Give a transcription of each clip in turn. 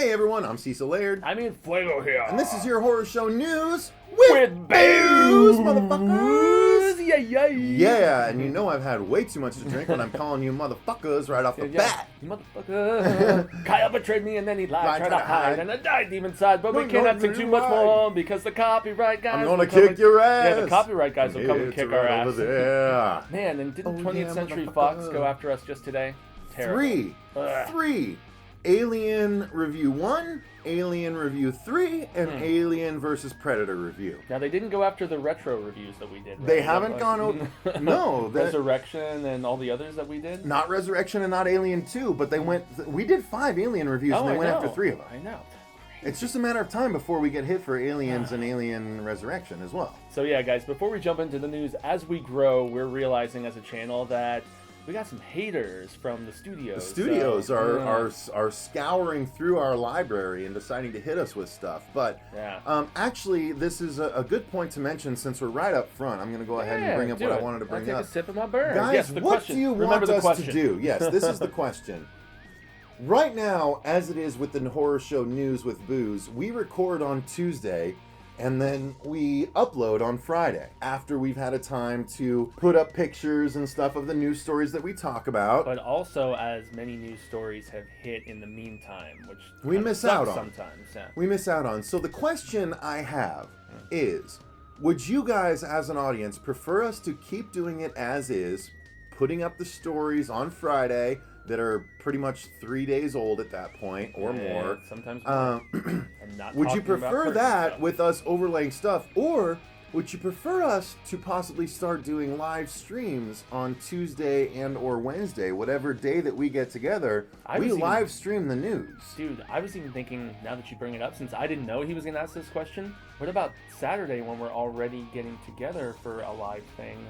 Hey everyone, I'm Cecil Laird. I'm in Fuego here. And this is your horror show news with booze, motherfuckers! Yeah, and you know I've had way too much to drink when I'm calling you motherfuckers right off the bat. You motherfucker. Kyle betrayed me and then he lied, tried to hide, and I died deep inside, but we can't say too much more because the copyright guys I'm gonna kick your ass! Yeah, the copyright guys will come and kick our ass. Yeah. Man, and didn't 20th Century Fox go after us just today? Terrible. Three. Alien Review 1, Alien Review 3, and Alien vs. Predator Review. Now, they didn't go after the retro reviews that we did, right? They haven't gone over... No. Resurrection and all the others that we did? Not Resurrection and not Alien 2, but they went... We did 5 Alien reviews and they went after 3 of them. I know. It's just a matter of time before we get hit for Aliens and Alien Resurrection as well. So yeah, guys, before we jump into the news, as we grow, we're realizing as a channel that we got some haters from the studios. The studios are scouring through our library and deciding to hit us with stuff. But actually, this is a good point to mention since we're right up front. I'm going to go ahead and bring up what I wanted to bring up. Take a sip of my burn. Guys, what do you want us to do? Yes, this is the question. Right now, as it is with the horror show News with Booze, we record on Tuesday and then we upload on Friday after we've had a time to put up pictures and stuff of the news stories that we talk about. But also, as many news stories have hit in the meantime, which we miss out on sometimes. Yeah. We miss out on. So the question I have is, would you guys as an audience prefer us to keep doing it as is, putting up the stories on Friday that are pretty much 3 days old at that point or more? Sometimes more. And not would you prefer that with us overlaying stuff, or would you prefer us to possibly start doing live streams on Tuesday and or Wednesday, whatever day that we get together? We live stream the news. Dude, I was even thinking, now that you bring it up, since I didn't know he was going to ask this question, what about Saturday when we're already getting together for a live thing?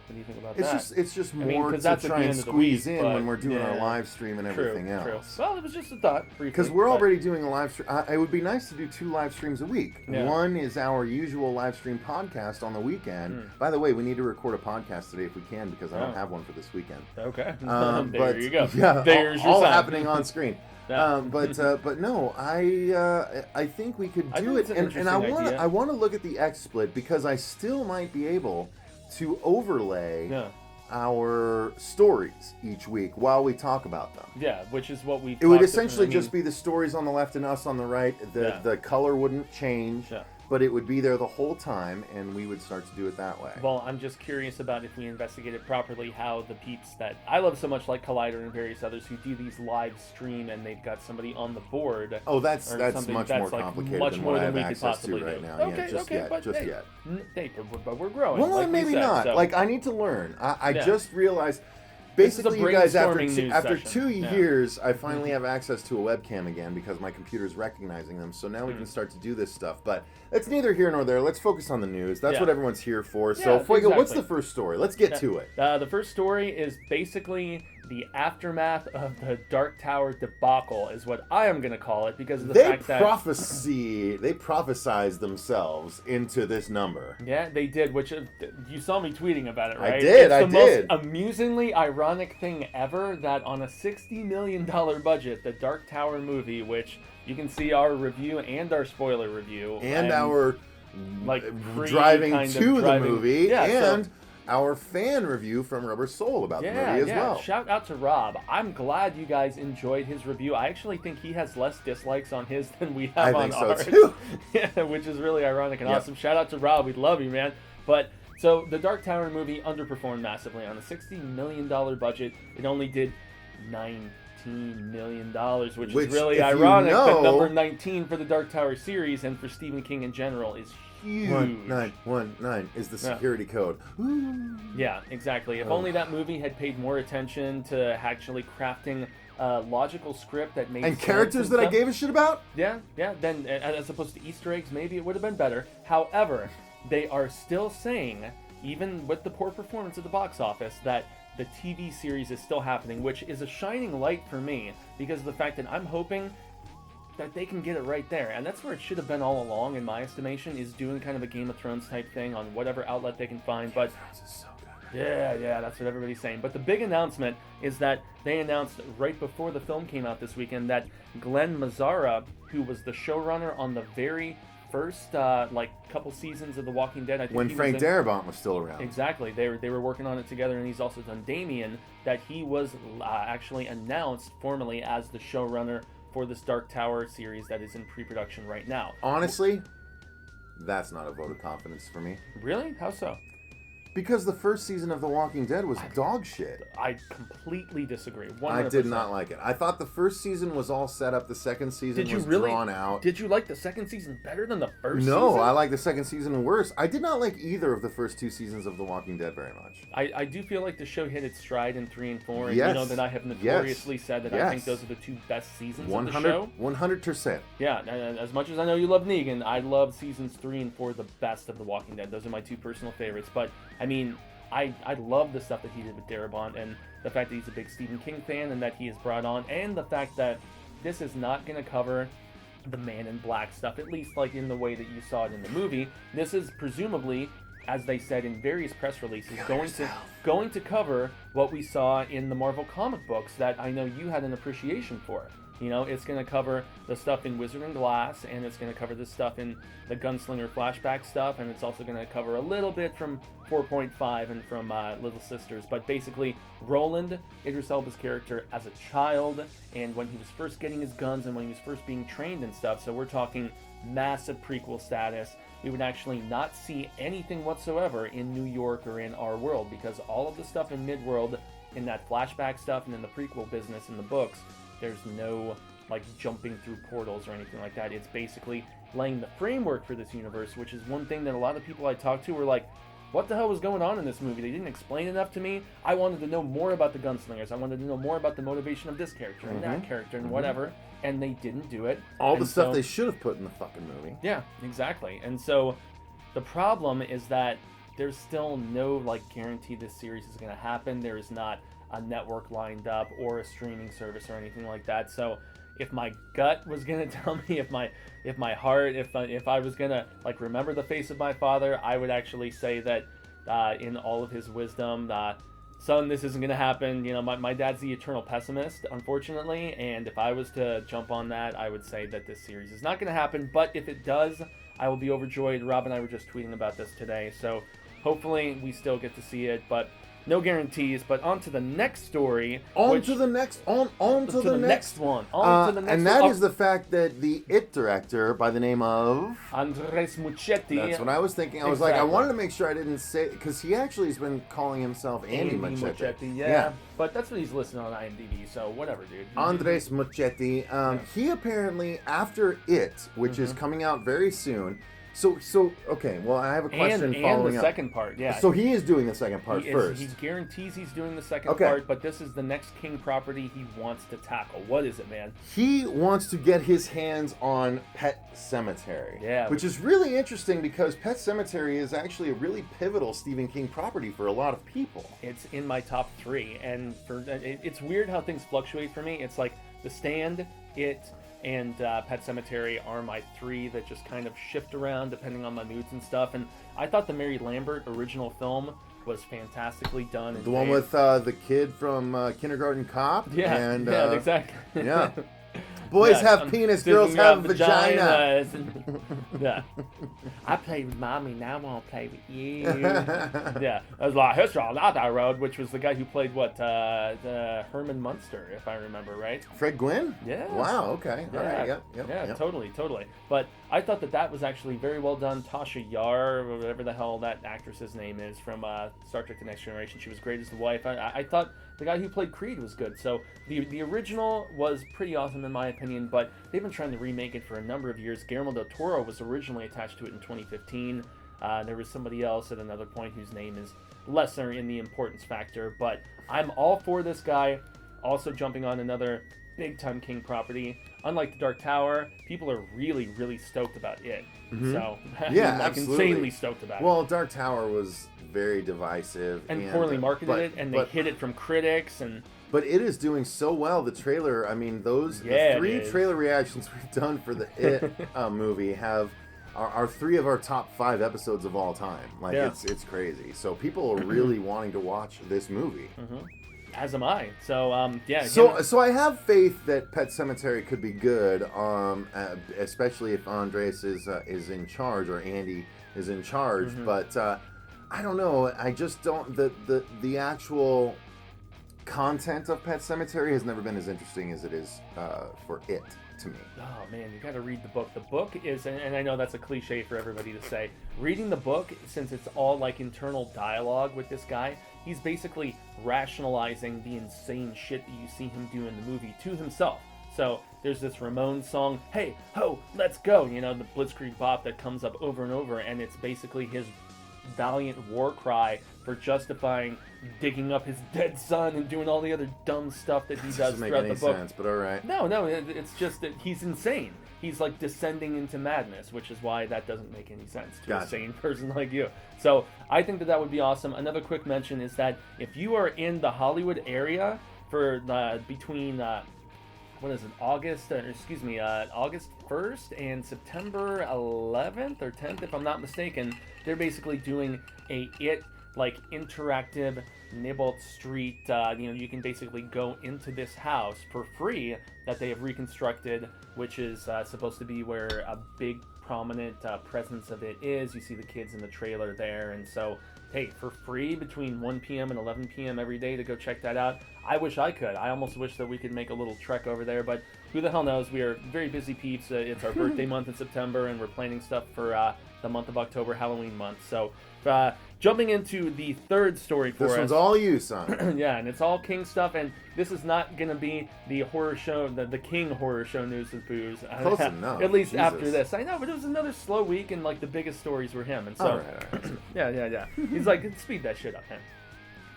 What do you think about that? It's just more to try and squeeze in when we're doing our live stream and everything else. True. Well, it was just a thought. Because we're already doing a live stream. It would be nice to do 2 live streams a week. Yeah. One is our usual live stream podcast on the weekend. By the way, we need to record a podcast today if we can because I don't have one for this weekend. Okay. There you go. Yeah, there's all your happening on screen. But no, I think we could do it, and I want to look at the XSplit because I still might be able to overlay our stories each week while we talk about them. Yeah, which is what we. It would essentially just be the stories on the left and us on the right. The color wouldn't change. Yeah. But it would be there the whole time, and we would start to do it that way. Well, I'm just curious about if we investigate it properly, how the peeps that I love so much, like Collider and various others, who do these live stream and they've got somebody on the board. Oh, that's much more complicated than what I have access to right now. Okay, yeah, just yet. But we're growing. Well, like maybe said, not. So. Like, I need to learn. I just realized. Basically, you guys, after 2 years, I finally have access to a webcam again because my computer's recognizing them. So now we can start to do this stuff. But it's neither here nor there. Let's focus on the news. That's what everyone's here for. So, Fuego, what's the first story? Let's get to it. The first story is basically the aftermath of the Dark Tower debacle, is what I am going to call it, because of the fact that they prophesized themselves into this number. Yeah, they did. Which you saw me tweeting about it, right? I did. It's the most amusingly ironic thing ever that on a $60 million budget, the Dark Tower movie, which you can see our review and our spoiler review and our driving to the movie and our fan review from Rubber Soul about the movie as well. Shout out to Rob. I'm glad you guys enjoyed his review. I actually think he has less dislikes on his than we have on ours. I think so too. Yeah, which is really ironic and awesome. Shout out to Rob. We love you, man. But so the Dark Tower movie underperformed massively on a $60 million budget. It only did $19 million, which is really ironic. That number 19 for the Dark Tower series and for Stephen King in general is huge. 1919 is the security code. Ooh. Yeah, exactly. If only that movie had paid more attention to actually crafting a logical script that made sense. And characters that I gave a shit about? Yeah. Then, as opposed to Easter eggs, maybe it would have been better. However, they are still saying, even with the poor performance at the box office, that the TV series is still happening, which is a shining light for me because of the fact that I'm hoping that they can get it right there. And that's where it should have been all along, in my estimation, is doing kind of a Game of Thrones type thing on whatever outlet they can find. But Yeah, that's what everybody's saying. But the big announcement is that they announced right before the film came out this weekend that Glenn Mazzara, who was the showrunner on the very first couple seasons of The Walking Dead, I think when Frank Darabont was still around. Exactly, they were working on it together, and he's also done Damien. That he was actually announced formally as the showrunner for this Dark Tower series that is in pre-production right now. Honestly, that's not a vote of confidence for me. Really? How so? Because the first season of The Walking Dead was dog shit. I completely disagree. 100%. I did not like it. I thought the first season was all set up. The second season was drawn out. Did you like the second season better than the first season? No, I like the second season worse. I did not like either of the first 2 seasons of The Walking Dead very much. I do feel like the show hit its stride in 3 and 4. And yes. you know that I have notoriously said that I think those are the 2 best seasons of the show. 100%. Yeah, as much as I know you love Negan, I love seasons 3 and 4 the best of The Walking Dead. Those are my 2 personal favorites. But, I mean, I love the stuff that he did with Darabont, and the fact that he's a big Stephen King fan and that he is brought on, and the fact that this is not going to cover the Man in Black stuff, at least like in the way that you saw it in the movie. This is presumably, as they said in various press releases, going to cover what we saw in the Marvel comic books that I know you had an appreciation for. You know, it's going to cover the stuff in Wizard and Glass, and it's going to cover the stuff in the Gunslinger flashback stuff, and it's also going to cover a little bit from 4.5 and from Little Sisters. But basically, Roland, Idris Elba's character, as a child, and when he was first getting his guns and when he was first being trained and stuff. So we're talking massive prequel status. We would actually not see anything whatsoever in New York or in our world, because all of the stuff in Midworld, in that flashback stuff and in the prequel business in the books, there's no like jumping through portals or anything like that. It's basically laying the framework for this universe, which is one thing that a lot of people I talked to were like, what the hell was going on in this movie? They didn't explain enough to me. I wanted to know more about the gunslingers. I wanted to know more about the motivation of this character and that character and whatever, and they didn't do it. All the stuff they should have put in the fucking movie. Yeah, exactly. And so the problem is that there's still no like guarantee this series is going to happen. There is not a network lined up or a streaming service or anything like that. So if my gut was gonna tell me, if my heart, if I was gonna like remember the face of my father, I would actually say that in all of his wisdom, son, this isn't gonna happen. You know, my dad's the eternal pessimist, unfortunately, and if I was to jump on that, I would say that this series is not gonna happen. But if it does, I will be overjoyed. Rob and I were just tweeting about this today, so hopefully we still get to see it, but no guarantees. But on to the next story. On to the next one. And that is the fact that the It director, by the name of Andres Muschietti. That's what I was thinking. I was like, I wanted to make sure I didn't say, because he actually has been calling himself Andy Muschietti. Yeah. But that's what he's listed on IMDb, so whatever, dude. Andres Muschietti. He apparently, after It, which is coming out very soon. So okay. Well, I have a question following up. And the second part, yeah. So he is doing the second part first. He guarantees he's doing the second part, but this is the next King property he wants to tackle. What is it, man? He wants to get his hands on Pet Sematary. Yeah. Which is really interesting because Pet Sematary is actually a really pivotal Stephen King property for a lot of people. It's in my top 3, and it's weird how things fluctuate for me. It's like The Stand, It, and Pet Sematary are my 3 that just kind of shift around depending on my moods and stuff. And I thought the Mary Lambert original film was fantastically done. The one with the kid from Kindergarten Cop? Yeah, and, exactly. Yeah. Boys have penis, girls have vagina. Yeah. I played with mommy, now I want to play with you. Yeah. That was like History on that Road, which was the guy who played Herman Munster, if I remember right. Fred Gwynn? Yeah. Wow, okay. Yeah. All right. Yep. Totally. But I thought that was actually very well done. Tasha Yar, or whatever the hell that actress's name is, from Star Trek The Next Generation. She was great as the wife. I thought the guy who played Creed was good. So the original was pretty awesome in my opinion, but they've been trying to remake it for a number of years. Guillermo del Toro was originally attached to it in 2015. There was somebody else at another point whose name is lesser in the importance factor, but I'm all for this guy also jumping on another big-time King property. Unlike The Dark Tower, people are really, really stoked about it. Mm-hmm. So, yeah, like insanely stoked about it. Well, Dark Tower was very divisive. And poorly marketed, and they hid it from critics. But it is doing so well. The trailer, I mean, the 3 trailer reactions we've done for the It movie have are 3 of our top 5 episodes of all time. Like, it's crazy. So people are really wanting to watch this movie. As am I. So, yeah. So I have faith that Pet Sematary could be good, especially if Andres is in charge, or Andy is in charge. But I don't know. I just don't... The actual content of Pet Sematary has never been as interesting as it is for it, to me. Oh man, you got to read the book. The book is, and I know that's a cliche for everybody to say, reading the book, since it's all like internal dialogue with this guy, he's basically rationalizing the insane shit that you see him do in the movie to himself. So there's this Ramones song, "Hey ho, let's go," you know, the Blitzkrieg Bop that comes up over and over, and it's basically his valiant war cry for justifying digging up his dead son and doing all the other dumb stuff that he does throughout the book. Doesn't make any sense, but all right. No, it's just that he's insane. He's like descending into madness, which is why that doesn't make any sense to a sane person like you. So I think that would be awesome. Another quick mention is that if you are in the Hollywood area for between August 1st and September 11th or 10th, if I'm not mistaken, they're basically doing a interactive Nibble Street. You can basically go into this house for free that they have reconstructed, which is supposed to be where a big prominent presence of it is. You see the kids in the trailer there, and so hey, for free between 1 p.m. and 11 p.m. every day to go check that out. I wish I could. I almost wish that we could make a little trek over there, but who the hell knows? We are very busy peeps. It's our birthday month in September, and we're planning stuff for the month of October, Halloween month. So jumping into the third story for us. This one's all you, son. Yeah, and it's all King stuff, and this is not going to be the horror show, the King horror show news with booze. Close enough. At least after this. I know, but it was another slow week, and like the biggest stories were him. And so, all right. yeah. He's like, speed that shit up, man.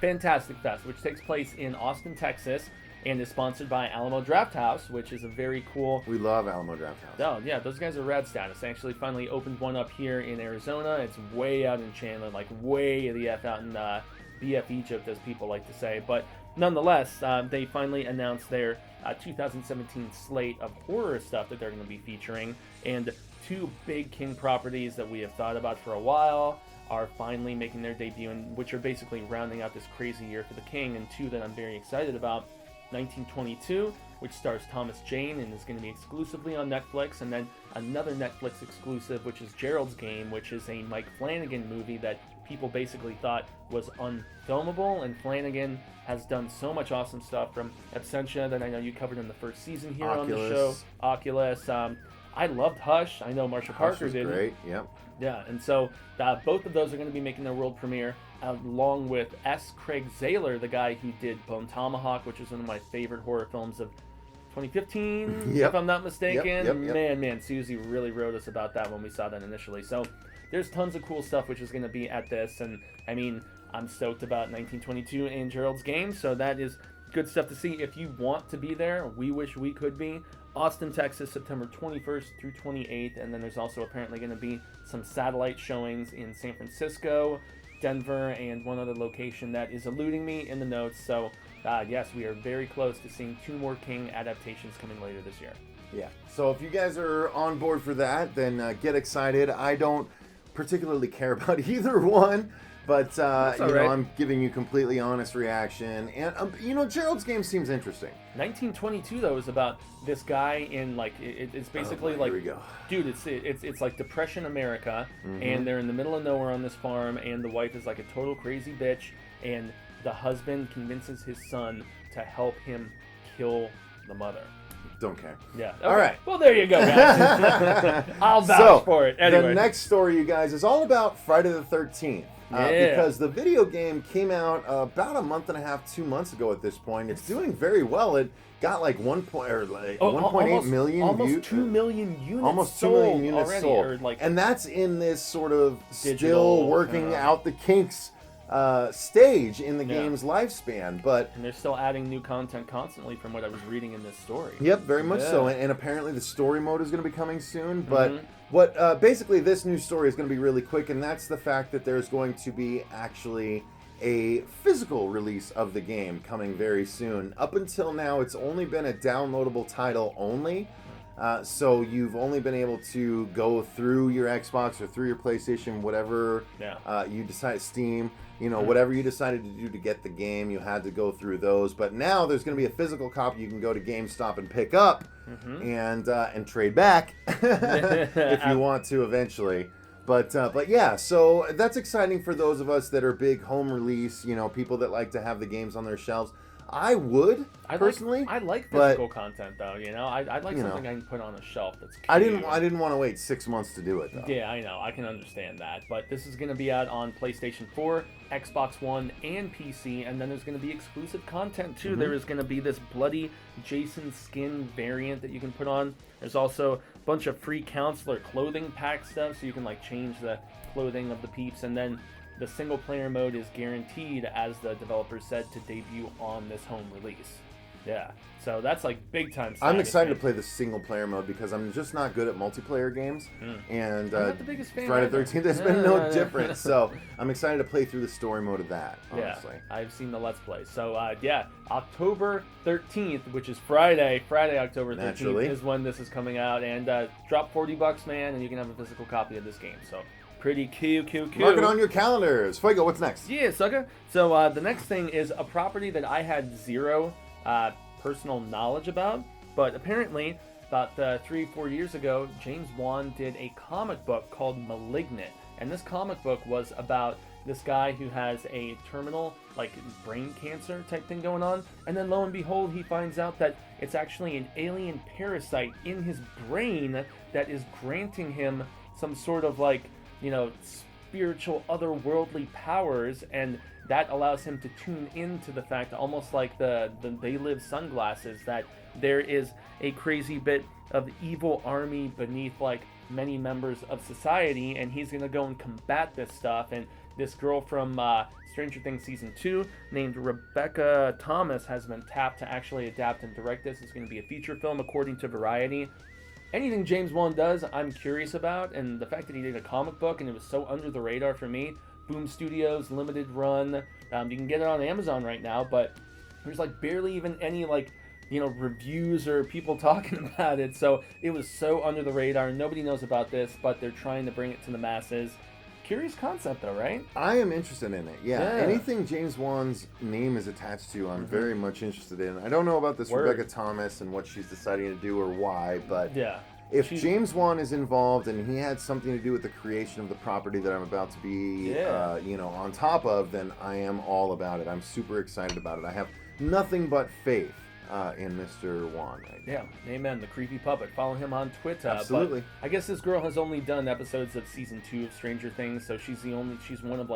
Fantastic Fest, which takes place in Austin, Texas, and is sponsored by Alamo Drafthouse, which is a very cool... We love Alamo Drafthouse. Oh, yeah, those guys are rad status. They actually finally opened one up here in Arizona. It's way out in Chandler, like way the F out in BF Egypt, as people like to say. But nonetheless, they finally announced their 2017 slate of horror stuff that they're going to be featuring. And 2 big King properties that we have thought about for a while are finally making their debut, and which are basically rounding out this crazy year for the King, and 2 that I'm very excited about. 1922, which stars Thomas Jane and is going to be exclusively on Netflix, and then another Netflix exclusive, which is Gerald's Game, which is a Mike Flanagan movie that people basically thought was unfilmable, and Flanagan has done so much awesome stuff, from Absentia that I know you covered in the first season here on the show. Oculus. I loved Hush. I know Marsha Parker did. Great, yep. Yeah, and so both of those are going to be making their world premiere, along with S. Craig Zahler, the guy who did Bone Tomahawk, which is one of my favorite horror films of 2015, if I'm not mistaken. Yep. Man, Susie really wrote us about that when we saw that initially. So there's tons of cool stuff which is going to be at this, and I mean, I'm stoked about 1922 and Gerald's Game, so that is good stuff to see. If you want to be there, we wish we could be. Austin, Texas, September 21st through 28th, and then there's also apparently going to be some satellite showings in San Francisco, Denver, and one other location that is eluding me in the notes. So yes, we are very close to seeing 2 more King adaptations coming later this year. Yeah, so if you guys are on board for that, then get excited. I don't particularly care about either one, but I'm giving you completely honest reaction. And Gerald's Game seems interesting. 1922 though is about this guy in it's basically here we go. Dude, it's like Depression America, and they're in the middle of nowhere on this farm, and the wife is like a total crazy bitch, and the husband convinces his son to help him kill the mother. Don't care. Yeah. Okay. All right. Well, there you go, guys. I'll vouch for it. Anyway. The next story, you guys, is all about Friday the 13th. Because the video game came out about a month and a half, 2 months ago at this point. It's doing very well. It got like 1.8 million almost views. 2 million units almost 2 sold million units already, sold. And that's in this sort of still working out the kinks stage in the game's lifespan, and they're still adding new content constantly from what I was reading in this story. Yep, very much so, and apparently the story mode is going to be coming soon, but what basically this new story is going to be really quick, and that's the fact that there's going to be actually a physical release of the game coming very soon. Up until now, it's only been a downloadable title only. So you've only been able to go through your Xbox or through your PlayStation, whatever you decide, Steam, whatever you decided to do to get the game, you had to go through those. But now there's going to be a physical copy you can go to GameStop and pick up and trade back if you want to eventually. But yeah, so that's exciting for those of us that are big home release, people that like to have the games on their shelves. I would personally. I like physical content though. I'd like something I can put on a shelf that's cute. I didn't want to wait 6 months to do it though. Yeah, I know. I can understand that. But this is going to be out on PlayStation 4, Xbox One, and PC, and then there's going to be exclusive content too. There is going to be this bloody Jason skin variant that you can put on. There's also a bunch of free counselor clothing pack stuff, so you can change the clothing of the peeps, and then the single-player mode is guaranteed, as the developers said, to debut on this home release. Yeah, so that's big time. I'm excited to play the single-player mode because I'm just not good at multiplayer games, and I'm not the biggest fan Friday the 13th has been no different. So I'm excited to play through the story mode of that. Honestly, I've seen the Let's Play. So October 13th, which is Friday, October 13th is when this is coming out, and drop $40, man, and you can have a physical copy of this game. So. Pretty cute. Mark it on your calendars. Fuego, what's next? Yeah, sucker. So the next thing is a property that I had zero personal knowledge about, but apparently about 3-4 years ago, James Wan did a comic book called Malignant, and this comic book was about this guy who has a terminal, brain cancer type thing going on, and then lo and behold, he finds out that it's actually an alien parasite in his brain that is granting him some sort of spiritual otherworldly powers, and that allows him to tune into the fact, almost like the They Live sunglasses, that there is a crazy bit of evil army beneath many members of society, and he's going to go and combat this stuff. And this girl from Stranger Things Season 2 named Rebecca Thomas has been tapped to actually adapt and direct this. It's going to be a feature film according to Variety. Anything James Wan does, I'm curious about, and the fact that he did a comic book and it was so under the radar for me. Boom Studios, limited run. You can get it on Amazon right now, but there's barely even any reviews or people talking about it. So it was so under the radar. Nobody knows about this, but they're trying to bring it to the masses. Curious concept though, right? I am interested in it. Yeah. Anything James Wan's name is attached to, I'm very much interested in. I don't know about this Rebecca Thomas and what she's deciding to do or why, but if James Wan is involved and he had something to do with the creation of the property that I'm about to be on top of, then I am all about it. I'm super excited about it. I have nothing but faith in Mr. Wan right now. Yeah, amen. The creepy puppet. Follow him on Twitter. Absolutely. But I guess this girl has only done episodes of Season 2 of Stranger Things, so she's one of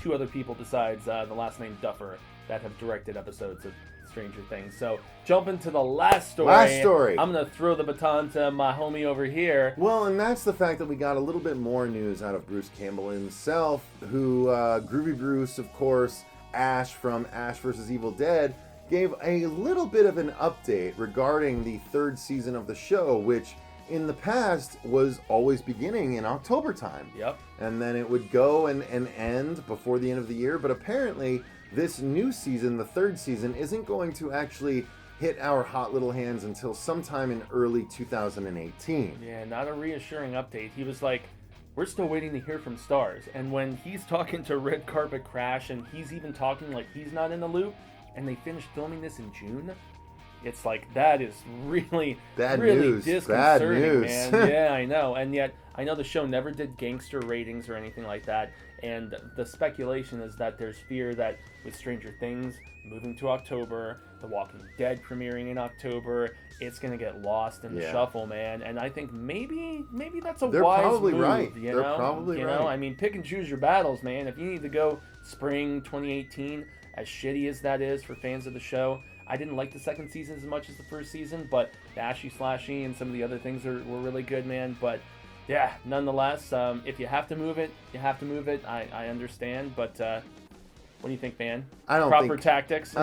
2 other people besides the last name Duffer that have directed episodes of Stranger Things. So jump into the last story. I'm going to throw the baton to my homie over here. Well, and that's the fact that we got a little bit more news out of Bruce Campbell himself, who, Groovy Bruce, of course, Ash from Ash vs. Evil Dead, gave a little bit of an update regarding the 3rd season of the show, which in the past was always beginning in October time. Yep. And then it would go and end before the end of the year. But apparently this new season, the 3rd season, isn't going to actually hit our hot little hands until sometime in early 2018. Yeah, not a reassuring update. He was like, we're still waiting to hear from stars. And when he's talking to Red Carpet Crash and he's even talking like he's not in the loop, and they finished filming this in June, it's that is really disconcerting, man. Yeah, I know. And yet, I know the show never did gangster ratings or anything like that, and the speculation is that there's fear that with Stranger Things moving to October, The Walking Dead premiering in October, it's going to get lost in the shuffle, man. And I think maybe that's a wise move. Right. They're probably right. I mean, pick and choose your battles, man. If you need to go spring 2018, as shitty as that is for fans of the show, I didn't like the 2nd season as much as the 1st season, but the Ashy Slashy and some of the other things were really good, man. But yeah, nonetheless, if you have to move it, you have to move it. I understand, but what do you think, man? I don't Proper tactics?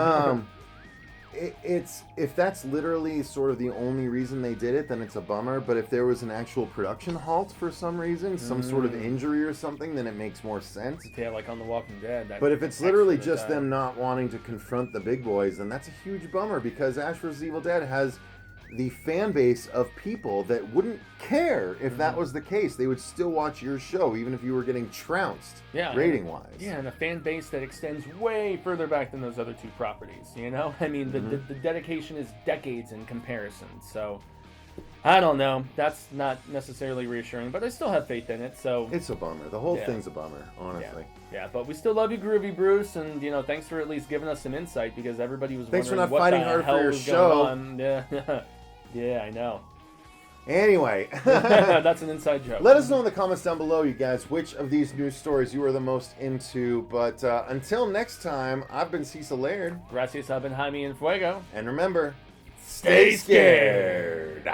It's if that's literally sort of the only reason they did it, then it's a bummer. But if there was an actual production halt for some reason, some sort of injury or something, then it makes more sense. Yeah, like on The Walking Dead. But if it's literally just them not wanting to confront the big boys, then that's a huge bummer, because Ash vs. Evil Dead has the fan base of people that wouldn't care if that was the case. They would still watch your show, even if you were getting trounced, rating-wise. Yeah, and a fan base that extends way further back than those other two properties, you know? I mean, the dedication is decades in comparison, so... I don't know. That's not necessarily reassuring, but I still have faith in it, so... It's a bummer. The whole thing's a bummer, honestly. Yeah, but we still love you, Groovy Bruce, and, you know, thanks for at least giving us some insight, because everybody was thanks wondering for not fighting hard for your show. Yeah, I know. Anyway. That's an inside joke. Let us know in the comments down below, you guys, which of these news stories you are the most into. But until next time, I've been Cecil Laird. Gracias, I've been Jaime and Fuego. And remember, stay scared.